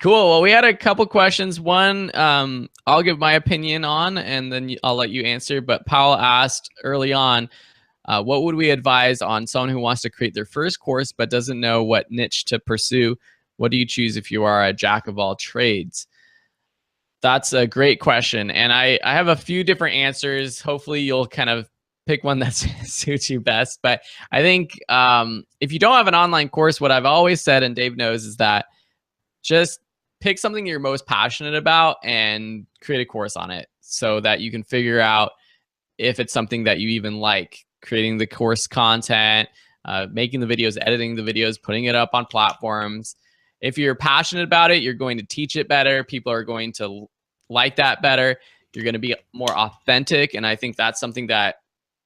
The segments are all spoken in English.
Cool. Well, we had a couple questions. One, I'll give my opinion on, and then I'll let you answer. But Powell asked early on, what would we advise on someone who wants to create their first course but doesn't know what niche to pursue? What do you choose if you are a jack of all trades? That's a great question. And I have a few different answers. Hopefully, you'll kind of pick one that suits you best. But I think if you don't have an online course, what I've always said, and Dave knows, is that just pick something you're most passionate about and create a course on it so that you can figure out if it's something that you even like. Creating the course content, making the videos, editing the videos, putting it up on platforms. If you're passionate about it, you're going to teach it better. People are going to like that better. You're going to be more authentic. And I think that's something that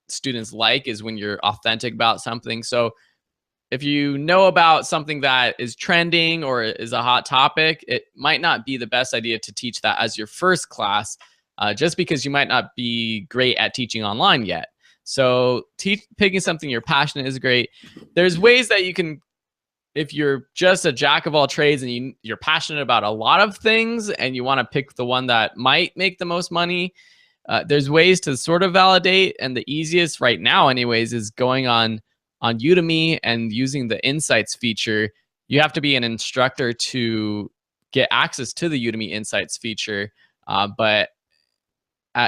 students like, is when you're authentic about something. So if you know about something that is trending or is a hot topic, it might not be the best idea to teach that as your first class, just because you might not be great at teaching online yet. So picking something you're passionate is great. There's ways that you can, if you're just a jack of all trades and you're passionate about a lot of things and you want to pick the one that might make the most money, there's ways to sort of validate. And the easiest right now anyways is going on Udemy and using the Insights feature. You have to be an instructor to get access to the Udemy Insights feature.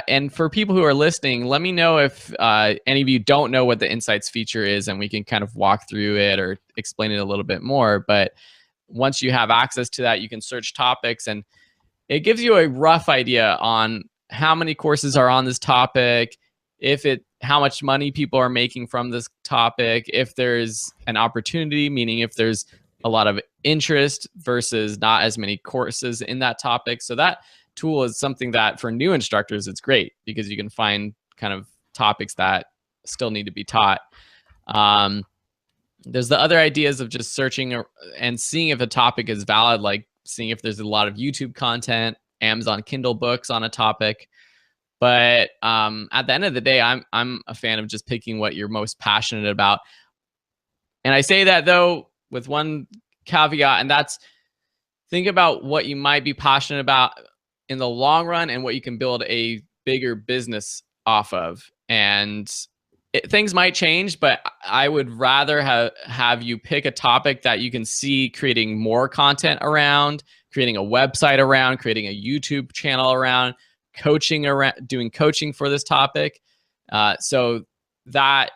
And for people who are listening, let me know if any of you don't know what the Insights feature is, and we can kind of walk through it or explain it a little bit more. But once you have access to that, you can search topics, and it gives you a rough idea on how many courses are on this topic, how much money people are making from this topic, if there's an opportunity, meaning if there's a lot of interest versus not as many courses in that topic. So that tool is something that for new instructors, it's great because you can find kind of topics that still need to be taught. There's the other ideas of just searching and seeing if a topic is valid, like seeing if there's a lot of YouTube content, Amazon Kindle books on a topic. But at the end of the day, I'm a fan of just picking what you're most passionate about. And I say that though with one caveat, and that's think about what you might be passionate about in the long run and what you can build a bigger business off of. And things might change, but I would rather have you pick a topic that you can see creating more content around, creating a website around, creating a YouTube channel around, coaching around, doing coaching for this topic. So that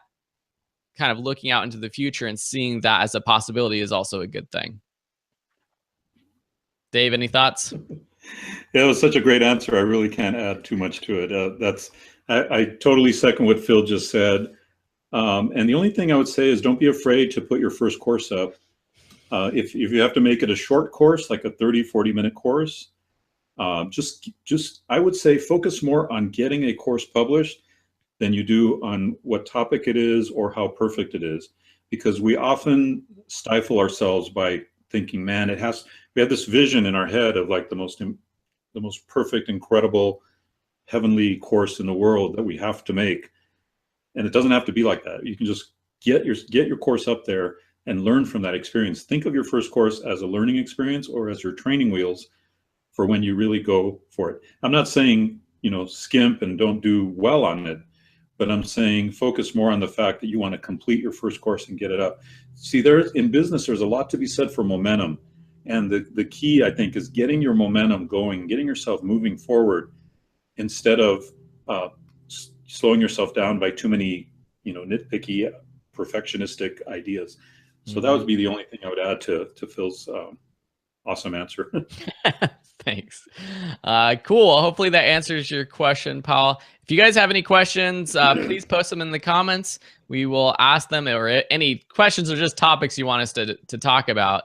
kind of looking out into the future and seeing that as a possibility is also a good thing. Dave, any thoughts? Yeah, it was such a great answer. I really can't add too much to it. I totally second what Phil just said. And the only thing I would say is don't be afraid to put your first course up. If you have to make it a short course, like a 30, 40-minute course, just I would say focus more on getting a course published than you do on what topic it is or how perfect it is. Because we often stifle ourselves by thinking, man, we have this vision in our head of like the most perfect, incredible, heavenly course in the world that we have to make. And it doesn't have to be like that. You can just get your course up there and learn from that experience. Think of your first course as a learning experience or as your training wheels for when you really go for it. I'm not saying, skimp and don't do well on it, but I'm saying focus more on the fact that you want to complete your first course and get it up. See, in business, there's a lot to be said for momentum. And the key, I think, is getting your momentum going, getting yourself moving forward instead of slowing yourself down by too many, nitpicky, perfectionistic ideas. So that would be the only thing I would add to Phil's awesome answer. Thanks. Cool. Hopefully that answers your question, Paul. If you guys have any questions, please post them in the comments. We will ask them, or any questions or just topics you want us to talk about.